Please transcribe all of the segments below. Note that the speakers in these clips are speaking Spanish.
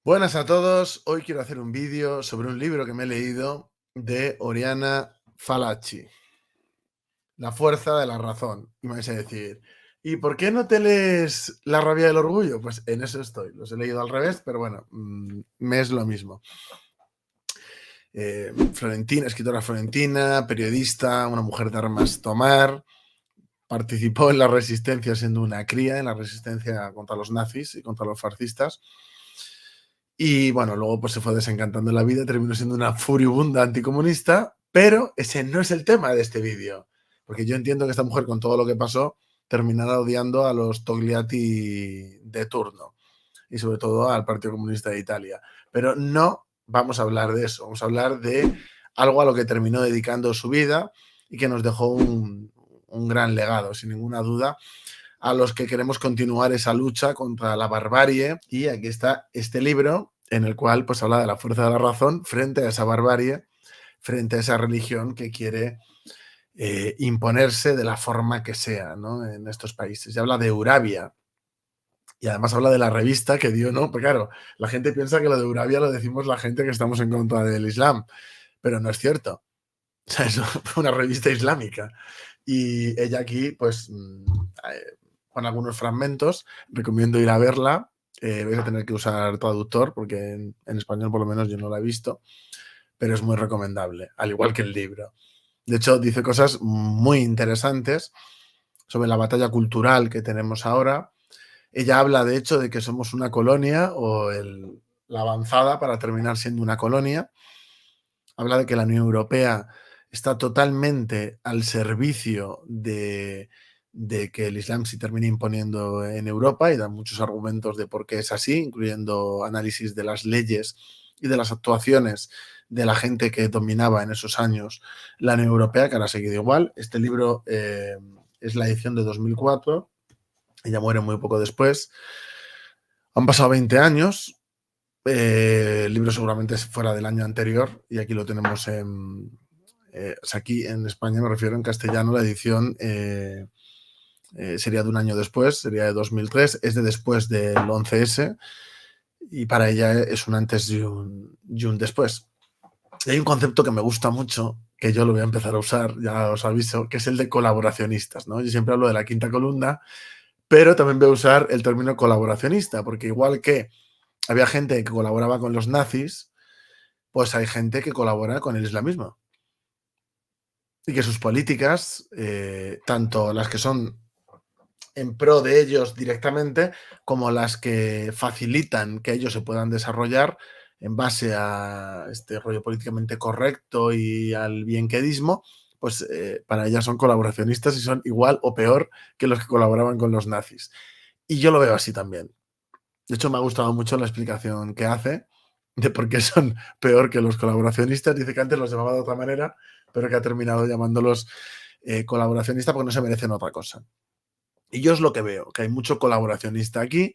Buenas a todos, hoy quiero hacer un vídeo sobre un libro que me he leído de Oriana Fallaci, La fuerza de la razón. Y me vais a decir, ¿y por qué no te lees La rabia del orgullo? Pues en eso estoy, los he leído al revés, pero bueno, me es lo mismo. Florentina, escritora florentina, periodista, una mujer de armas tomar, participó en la resistencia siendo una cría, en la resistencia contra los nazis y contra los fascistas. Y bueno, luego pues se fue desencantando la vida, terminó siendo una furibunda anticomunista, pero ese no es el tema de este vídeo. Porque yo entiendo que esta mujer, con todo lo que pasó, terminará odiando a los Togliatti de turno y sobre todo al Partido Comunista de Italia. Pero no vamos a hablar de eso, vamos a hablar de algo a lo que terminó dedicando su vida y que nos dejó un gran legado, sin ninguna duda, a los que queremos continuar esa lucha contra la barbarie. Y aquí está este libro en el cual pues habla de la fuerza de la razón frente a esa barbarie, frente a esa religión que quiere imponerse de la forma que sea, ¿no? En estos países. Y habla de Eurabia. Y además habla de la revista que dio, ¿no? Porque claro, la gente piensa que lo de Eurabia lo decimos la gente que estamos en contra del Islam, pero no es cierto. O sea, es una revista islámica. Y ella aquí, pues, con algunos fragmentos, recomiendo ir a verla. Vais a tener que usar traductor, porque en español por lo menos yo no la he visto, pero es muy recomendable, al igual que el libro. De hecho, dice cosas muy interesantes sobre la batalla cultural que tenemos ahora. Ella habla, de hecho, de que somos una colonia o la avanzada para terminar siendo una colonia. Habla de que la Unión Europea está totalmente al servicio de que el Islam se termine imponiendo en Europa y da muchos argumentos de por qué es así, incluyendo análisis de las leyes y de las actuaciones de la gente que dominaba en esos años la Unión Europea, que ahora ha seguido igual. Este libro es la edición de 2004, ella muere muy poco después. Han pasado 20 años, el libro seguramente es fuera del año anterior y aquí lo tenemos en... o sea, aquí en España me refiero, en castellano la edición sería de un año después, sería de 2003, es de después del 11S y para ella es un antes y un después. Y hay un concepto que me gusta mucho, que yo lo voy a empezar a usar, ya os aviso, que es el de colaboracionistas, ¿no? Yo siempre hablo de la quinta columna, pero también voy a usar el término colaboracionista, porque igual que había gente que colaboraba con los nazis, pues hay gente que colabora con el islamismo. Y que sus políticas, tanto las que son en pro de ellos directamente, como las que facilitan que ellos se puedan desarrollar en base a este rollo políticamente correcto y al bienquedismo, pues para ellas son colaboracionistas y son igual o peor que los que colaboraban con los nazis. Y yo lo veo así también. De hecho, me ha gustado mucho la explicación que hace de por qué son peor que los colaboracionistas. Dice que antes los llamaba de otra manera, pero que ha terminado llamándolos colaboracionistas porque no se merecen otra cosa. Y yo es lo que veo, que hay mucho colaboracionista aquí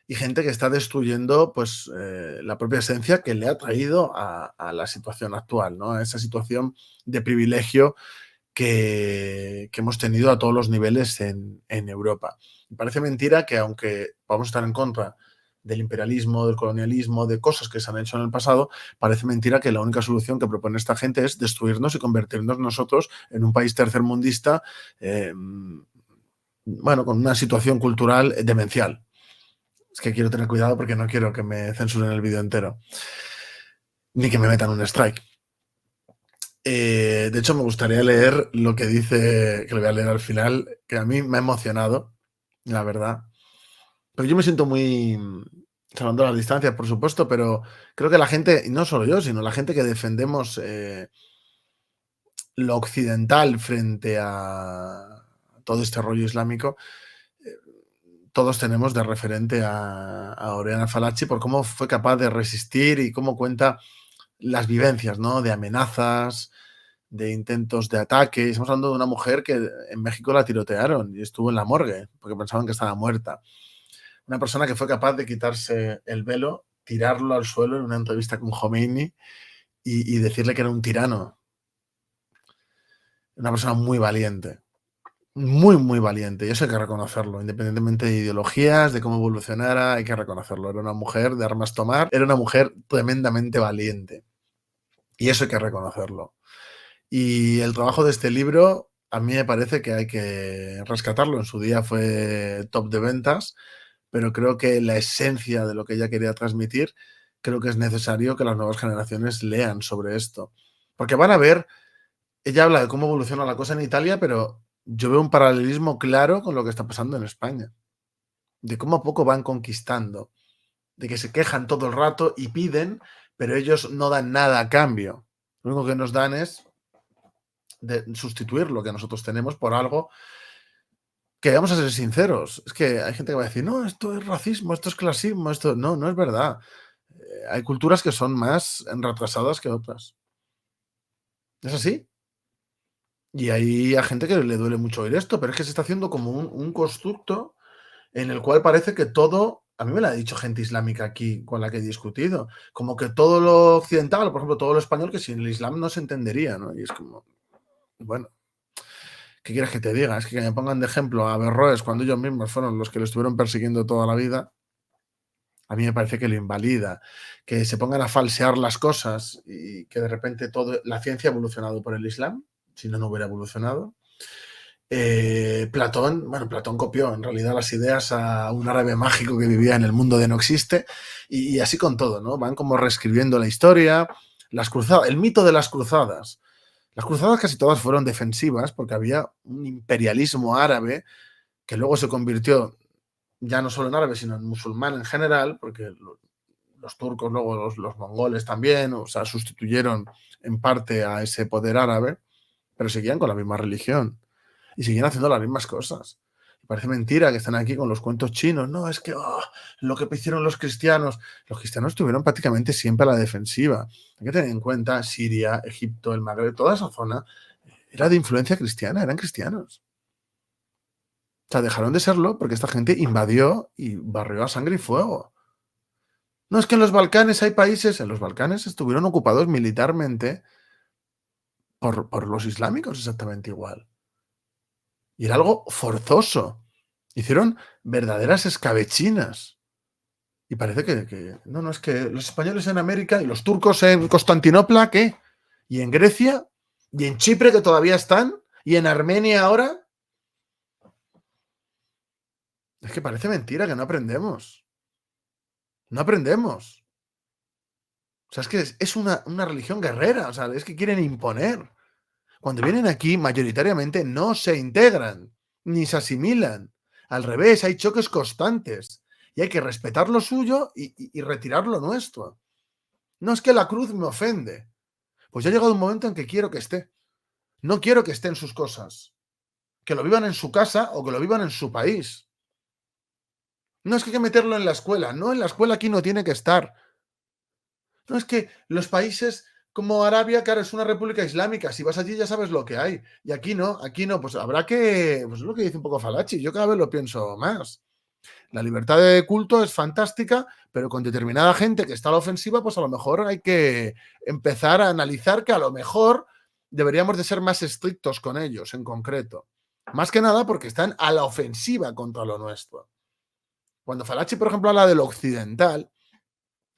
y gente que está destruyendo pues, la propia esencia que le ha traído a la situación actual, ¿no? A esa situación de privilegio que hemos tenido a todos los niveles en Europa. Me parece mentira que, aunque vamos a estar en contra del imperialismo, del colonialismo, de cosas que se han hecho en el pasado, parece mentira que la única solución que propone esta gente es destruirnos y convertirnos nosotros en un país tercermundista, bueno, con una situación cultural demencial. Es que quiero tener cuidado porque no quiero que me censuren el vídeo entero, ni que me metan un strike. De hecho, me gustaría leer lo que dice, que lo voy a leer al final, que a mí me ha emocionado, la verdad. Pero yo me siento muy, salvando las distancias, por supuesto, pero creo que la gente, y no solo yo, sino la gente que defendemos lo occidental frente a todo este rollo islámico, eh, todos tenemos de referente a Oriana Fallaci por cómo fue capaz de resistir y cómo cuenta las vivencias, ¿no? De amenazas, de intentos de ataque. Estamos hablando de una mujer que en México la tirotearon y estuvo en la morgue porque pensaban que estaba muerta. Una persona que fue capaz de quitarse el velo, tirarlo al suelo en una entrevista con Khomeini y decirle que era un tirano. Una persona muy valiente. muy, muy valiente, y eso hay que reconocerlo, independientemente de ideologías, de cómo evolucionara, hay que reconocerlo. Era una mujer de armas tomar, era una mujer tremendamente valiente, y eso hay que reconocerlo. Y el trabajo de este libro, a mí me parece que hay que rescatarlo. En su día fue top de ventas, pero creo que la esencia de lo que ella quería transmitir, creo que es necesario que las nuevas generaciones lean sobre esto. Porque van a ver, ella habla de cómo evoluciona la cosa en Italia, pero yo veo un paralelismo claro con lo que está pasando en España. De cómo a poco van conquistando, de que se quejan todo el rato y piden, pero ellos no dan nada a cambio. Lo único que nos dan es de sustituir lo que nosotros tenemos por algo que, vamos a ser sinceros, es que hay gente que va a decir, no, esto es racismo, esto es clasismo, esto no, no es verdad. Hay culturas que son más retrasadas que otras. Es así. Y hay a gente que le duele mucho oír esto, pero es que se está haciendo como un constructo en el cual parece que todo, a mí me lo ha dicho gente islámica aquí con la que he discutido, como que todo lo occidental, por ejemplo, todo lo español, que sin el Islam no se entendería, ¿no? Y es como, bueno, ¿qué quieres que te diga? Es que me pongan de ejemplo a Averroes cuando ellos mismos fueron los que lo estuvieron persiguiendo toda la vida. A mí me parece que lo invalida. Que se pongan a falsear las cosas y que de repente todo, la ciencia ha evolucionado por el Islam, si no, no hubiera evolucionado. Platón, bueno, Platón copió en realidad las ideas a un árabe mágico que vivía en el mundo de no existe, y así con todo, ¿no? Van como reescribiendo la historia, las cruzadas, el mito de las cruzadas. Las cruzadas casi todas fueron defensivas porque había un imperialismo árabe que luego se convirtió ya no solo en árabe, sino en musulmán en general, porque los turcos, luego los mongoles también, o sea, sustituyeron en parte a ese poder árabe, pero seguían con la misma religión y seguían haciendo las mismas cosas. Parece mentira que están aquí con los cuentos chinos. No, es que lo que hicieron los cristianos estuvieron prácticamente siempre a la defensiva. Hay que tener en cuenta Siria, Egipto, el Magreb, toda esa zona era de influencia cristiana, eran cristianos. O sea, dejaron de serlo porque esta gente invadió y barrió a sangre y fuego. No, es que en los Balcanes hay países, en los Balcanes estuvieron ocupados militarmente por los islámicos exactamente igual. Y era algo forzoso. Hicieron verdaderas escabechinas. Y parece no, no, es que los españoles en América y los turcos en Constantinopla, ¿qué? ¿Y en Grecia? ¿Y en Chipre, que todavía están? ¿Y en Armenia ahora? Es que parece mentira que no aprendemos. No aprendemos. O sea, es que es una religión guerrera. O sea, es que quieren imponer. Cuando vienen aquí, mayoritariamente no se integran, ni se asimilan. Al revés, hay choques constantes. Y hay que respetar lo suyo y retirar lo nuestro. No es que la cruz me ofende. Pues ya ha llegado un momento en que quiero que esté. No quiero que esté en sus cosas. Que lo vivan en su casa o que lo vivan en su país. No es que hay que meterlo en la escuela. No, en la escuela aquí no tiene que estar. No, es que los países como Arabia, claro, es una república islámica. Si vas allí ya sabes lo que hay. Y aquí no. Pues habrá que. Pues es lo que dice un poco Falachi. Yo cada vez lo pienso más. La libertad de culto es fantástica, pero con determinada gente que está a la ofensiva, pues a lo mejor hay que empezar a analizar que a lo mejor deberíamos de ser más estrictos con ellos en concreto. Más que nada porque están a la ofensiva contra lo nuestro. Cuando Falachi, por ejemplo, habla de lo occidental,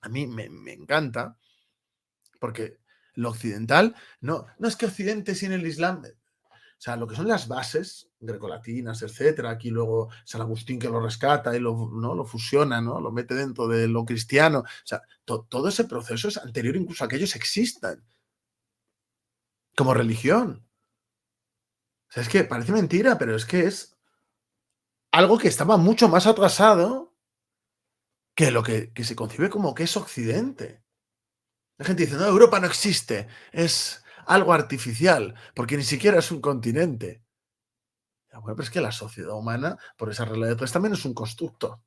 a mí me encanta, porque lo occidental, no es que Occidente sin el Islam, o sea, lo que son las bases grecolatinas, etcétera, aquí luego San Agustín que lo rescata y lo fusiona, ¿no? Lo mete dentro de lo cristiano. O sea, todo ese proceso es anterior incluso a que ellos existan como religión. O sea, es que parece mentira, pero es que es algo que estaba mucho más atrasado que lo que se concibe como que es Occidente. La gente dice, no, Europa no existe, es algo artificial, porque ni siquiera es un continente. Bueno, pero es que la sociedad humana, por esa regla de tres, también es un constructo.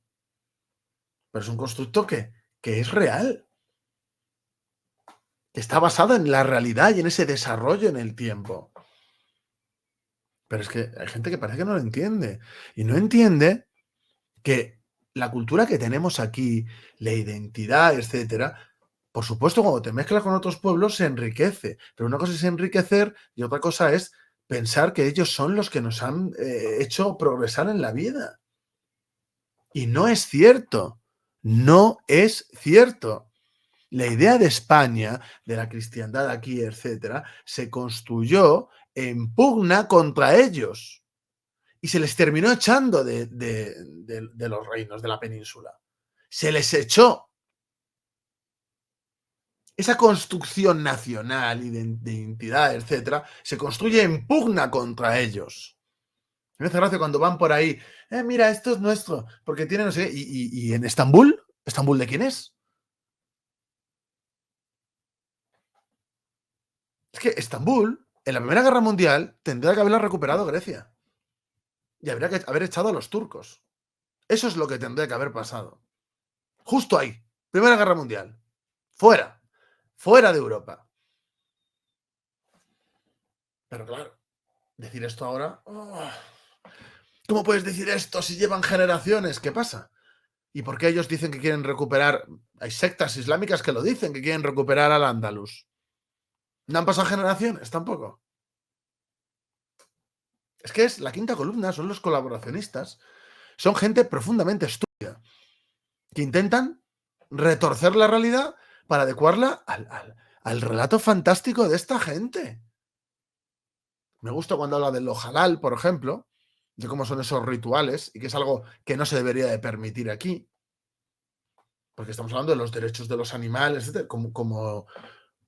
Pero es un constructo que es real, que está basado en la realidad y en ese desarrollo en el tiempo. Pero es que hay gente que parece que no lo entiende. Y no entiende que la cultura que tenemos aquí, la identidad, etcétera, por supuesto, cuando te mezclas con otros pueblos se enriquece. Pero una cosa es enriquecer y otra cosa es pensar que ellos son los que nos han hecho progresar en la vida. Y no es cierto, no es cierto. La idea de España, de la cristiandad aquí, etcétera, se construyó en pugna contra ellos y se les terminó echando de los reinos de la península. Se les echó. Esa construcción nacional y de identidad, etcétera, se construye en pugna contra ellos. Me hace gracia cuando van por ahí, mira, esto es nuestro, porque tiene no sé qué. Y en Estambul, ¿Estambul de quién es? Es que Estambul, en la Primera Guerra Mundial, tendría que haberla recuperado Grecia. Y habría que haber echado a los turcos. Eso es lo que tendría que haber pasado. Justo ahí. Primera Guerra Mundial. Fuera. Fuera de Europa. Pero claro, decir esto ahora... ¿Cómo puedes decir esto si llevan generaciones? ¿Qué pasa? ¿Y por qué ellos dicen que quieren recuperar? Hay sectas islámicas que lo dicen, que quieren recuperar al Andalus. ¿No han pasado generaciones tampoco? Es que es la quinta columna, son los colaboracionistas. Son gente profundamente estúpida que intentan retorcer la realidad para adecuarla al relato fantástico de esta gente. Me gusta cuando habla de lo halal, por ejemplo, de cómo son esos rituales y que es algo que no se debería de permitir aquí, porque estamos hablando de los derechos de los animales, etc.,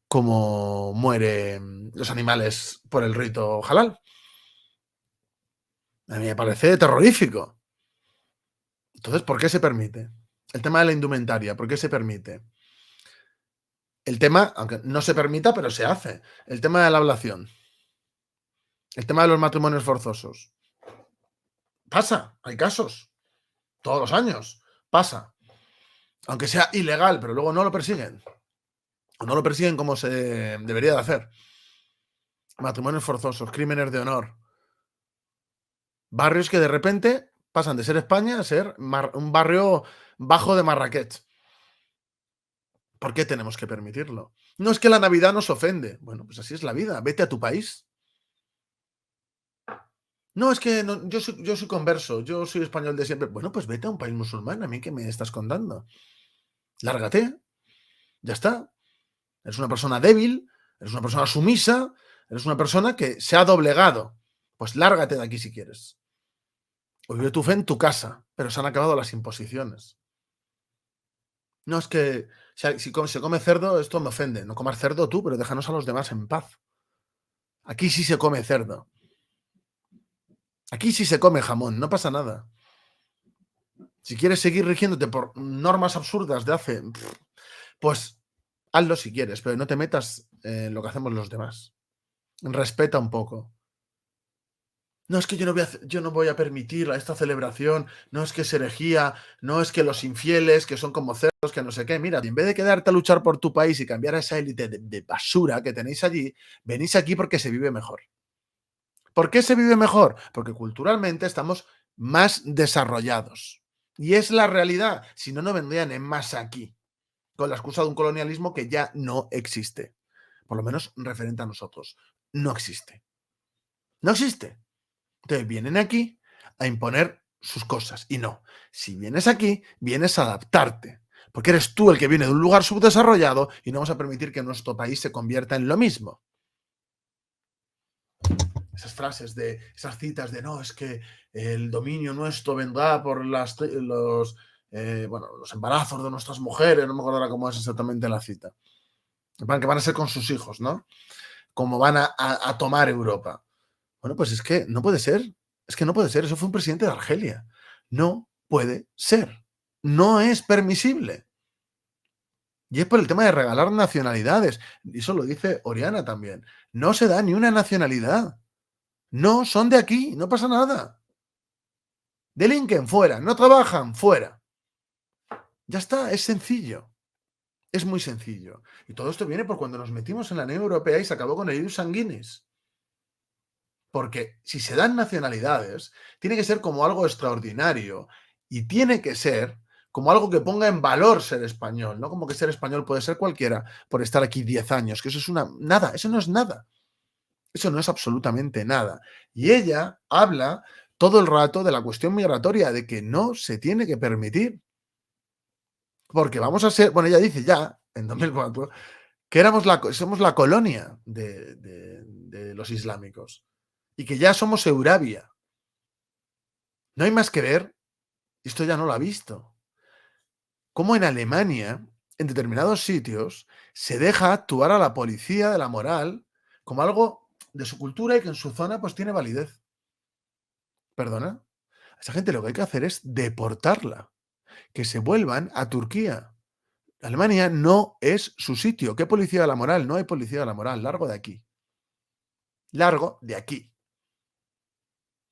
como mueren los animales por el rito halal. A mí me parece terrorífico. Entonces, ¿por qué se permite? El tema de la indumentaria, ¿por qué se permite? El tema, aunque no se permita, pero se hace. El tema de la ablación. El tema de los matrimonios forzosos. Pasa, hay casos. Todos los años. Pasa. Aunque sea ilegal, pero luego no lo persiguen. O no lo persiguen como se debería de hacer. Matrimonios forzosos, crímenes de honor. Barrios que de repente pasan de ser España a ser un barrio bajo de Marrakech. ¿Por qué tenemos que permitirlo? No es que la Navidad nos ofende. Bueno, pues así es la vida. Vete a tu país. No, es que no, yo soy converso, yo soy español de siempre. Bueno, pues vete a un país musulmán, a mí que me estás contando. Lárgate, ya está. Eres una persona débil, eres una persona sumisa, eres una persona que se ha doblegado. Pues lárgate de aquí si quieres. O vive tu fe en tu casa, pero se han acabado las imposiciones. No, es que si se come cerdo, esto me ofende. No comas cerdo tú, pero déjanos a los demás en paz. Aquí sí se come cerdo. Aquí sí se come jamón, no pasa nada. Si quieres seguir rigiéndote por normas absurdas de hace, pues hazlo si quieres, pero no te metas en lo que hacemos los demás. Respeta un poco. No es que yo no voy a permitir esta celebración, no es que es herejía, no es que los infieles, que son como cerdos, que no sé qué. Mira, en vez de quedarte a luchar por tu país y cambiar a esa élite de basura que tenéis allí, venís aquí porque se vive mejor. ¿Por qué se vive mejor? Porque culturalmente estamos más desarrollados. Y es la realidad. Si no, no vendrían en masa aquí, con la excusa de un colonialismo que ya no existe. Por lo menos referente a nosotros. No existe. No existe. Entonces vienen aquí a imponer sus cosas. Y no. Si vienes aquí, vienes a adaptarte. Porque eres tú el que viene de un lugar subdesarrollado y no vamos a permitir que nuestro país se convierta en lo mismo. Esas frases esas citas de no, es que el dominio nuestro vendrá por los embarazos de nuestras mujeres, no me acuerdo ahora cómo es exactamente la cita. Que van a ser con sus hijos, ¿no? Como van a tomar Europa. Bueno, pues es que no puede ser. Es que no puede ser. Eso fue un presidente de Argelia. No puede ser. No es permisible. Y es por el tema de regalar nacionalidades. Y eso lo dice Oriana también. No se da ni una nacionalidad. No son de aquí, no pasa nada. Delinquen, fuera. No trabajan, fuera. Ya está, es sencillo. Es muy sencillo. Y todo esto viene por cuando nos metimos en la Unión Europea y se acabó con el ius sanguinis. Porque si se dan nacionalidades, tiene que ser como algo extraordinario y tiene que ser como algo que ponga en valor ser español, no como que ser español puede ser cualquiera por estar aquí 10 años, que eso es nada, eso no es nada. Eso no es absolutamente nada. Y ella habla todo el rato de la cuestión migratoria, de que no se tiene que permitir. Porque vamos a ser, bueno, ella dice ya, en 2004, que somos la colonia de los islámicos y que ya somos Eurabia. No hay más que ver, y esto ya no lo ha visto, cómo en Alemania, en determinados sitios, se deja actuar a la policía de la moral como algo de su cultura y que en su zona pues tiene validez. ¿Perdona? A esa gente lo que hay que hacer es deportarla, que se vuelvan a Turquía. Alemania no es su sitio. ¿Qué policía de la moral? No hay policía de la moral. Largo de aquí. Largo de aquí.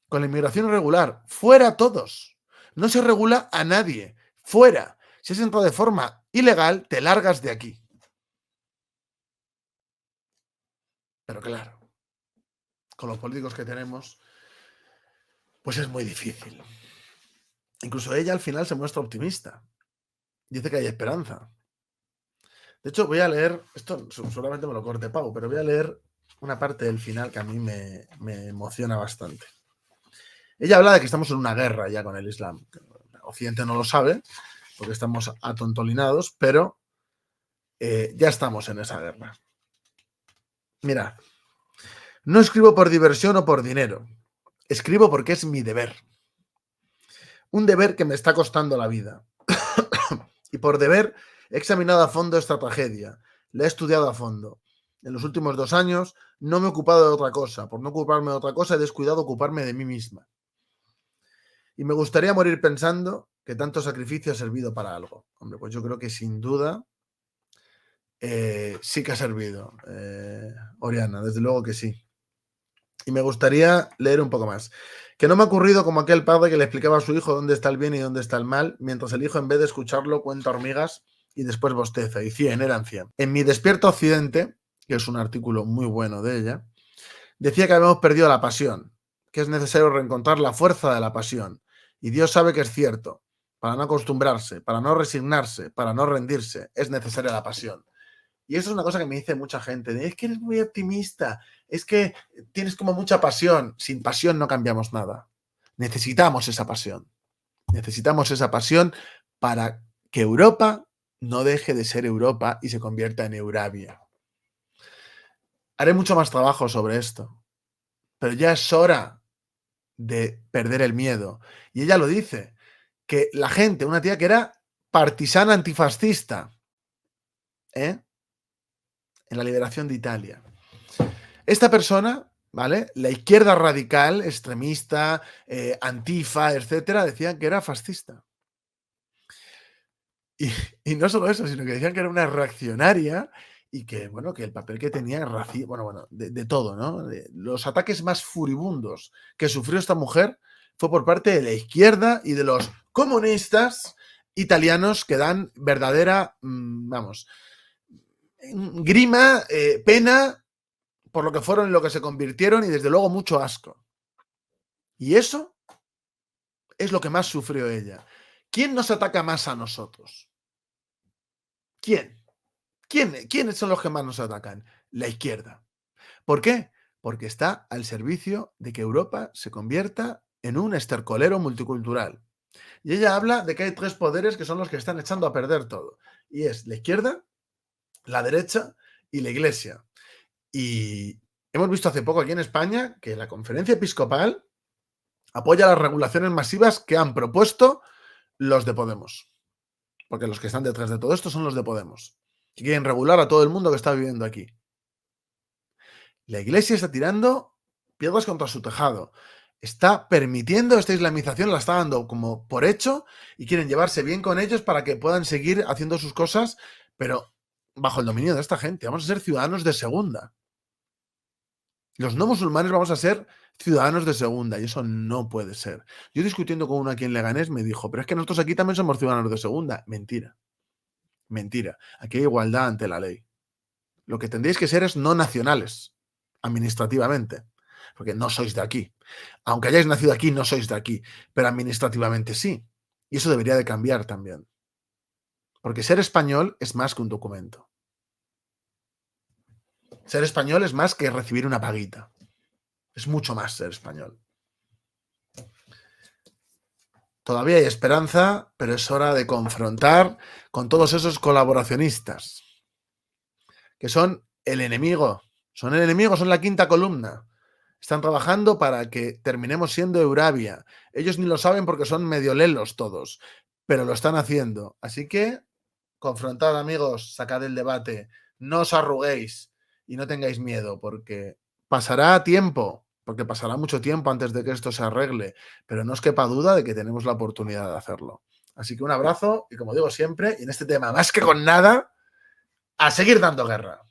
Con la inmigración irregular, fuera todos. No se regula a nadie. Fuera. Si has entrado de forma ilegal, te largas de aquí. Pero claro, con los políticos que tenemos, pues es muy difícil. Incluso ella al final se muestra optimista. Dice que hay esperanza. De hecho, voy a leer, esto seguramente me lo corte Pau, pero voy a leer una parte del final que a mí me emociona bastante. Ella habla de que estamos en una guerra ya con el Islam. Occidente no lo sabe, porque estamos atontolinados, pero ya estamos en esa guerra. Mirad, no escribo por diversión o por dinero. Escribo porque es mi deber. Un deber que me está costando la vida. Y por deber he examinado a fondo esta tragedia. La he estudiado a fondo. En los últimos 2 años no me he ocupado de otra cosa. Por no ocuparme de otra cosa he descuidado ocuparme de mí misma. Y me gustaría morir pensando que tanto sacrificio ha servido para algo. Hombre, pues yo creo que sin duda sí que ha servido, Oriana, desde luego que sí. Y me gustaría leer un poco más. Que no me ha ocurrido como aquel padre que le explicaba a su hijo dónde está el bien y dónde está el mal, mientras el hijo en vez de escucharlo cuenta hormigas y después bosteza, y 100 eran 100. En Mi Despierto Occidente, que es un artículo muy bueno de ella, decía que habíamos perdido la pasión, que es necesario reencontrar la fuerza de la pasión. Y Dios sabe que es cierto. Para no acostumbrarse, para no resignarse, para no rendirse, es necesaria la pasión. Y eso es una cosa que me dice mucha gente, es que eres muy optimista, es que tienes como mucha pasión. Sin pasión no cambiamos nada. Necesitamos esa pasión. Necesitamos esa pasión para que Europa no deje de ser Europa y se convierta en Eurabia. Haré mucho más trabajo sobre esto, pero ya es hora de perder el miedo. Y ella lo dice, que la gente, una tía que era partisana antifascista, en la liberación de Italia. Esta persona, ¿vale? La izquierda radical, extremista, antifa, etcétera, decían que era fascista. Y no solo eso, sino que decían que era una reaccionaria y que, bueno, que el papel que tenía de todo, ¿no? Los ataques más furibundos que sufrió esta mujer fue por parte de la izquierda y de los comunistas italianos que dan verdadera, grima, pena por lo que fueron y lo que se convirtieron y desde luego mucho asco. Y eso es lo que más sufrió ella. ¿Quién nos ataca más a nosotros? ¿Quiénes son los que más nos atacan? La izquierda. ¿Por qué? Porque está al servicio de que Europa se convierta en un estercolero multicultural. Y ella habla de que hay 3 poderes que son los que están echando a perder todo. Y es la izquierda, la derecha y la iglesia. Y hemos visto hace poco aquí en España que la conferencia episcopal apoya las regulaciones masivas que han propuesto los de Podemos. Porque los que están detrás de todo esto son los de Podemos. Que quieren regular a todo el mundo que está viviendo aquí. La iglesia está tirando piedras contra su tejado. Está permitiendo esta islamización, la está dando como por hecho y quieren llevarse bien con ellos para que puedan seguir haciendo sus cosas, pero bajo el dominio de esta gente. Vamos a ser ciudadanos de segunda. Los no musulmanes vamos a ser ciudadanos de segunda y eso no puede ser. Yo discutiendo con uno aquí en Leganés me dijo, pero es que nosotros aquí también somos ciudadanos de segunda. Mentira. Mentira. Aquí hay igualdad ante la ley. Lo que tendréis que ser es no nacionales, administrativamente, porque no sois de aquí. Aunque hayáis nacido aquí, no sois de aquí, pero administrativamente sí. Y eso debería de cambiar también. Porque ser español es más que un documento. Ser español es más que recibir una paguita. Es mucho más ser español. Todavía hay esperanza, pero es hora de confrontar con todos esos colaboracionistas, que son el enemigo. Son el enemigo, son la quinta columna. Están trabajando para que terminemos siendo Eurabia. Ellos ni lo saben porque son medio lelos todos, pero lo están haciendo. Así que confrontad, amigos, sacad el debate, no os arruguéis y no tengáis miedo, porque pasará tiempo, porque pasará mucho tiempo antes de que esto se arregle, pero no os quepa duda de que tenemos la oportunidad de hacerlo. Así que un abrazo y como digo siempre, y en este tema más que con nada, a seguir dando guerra.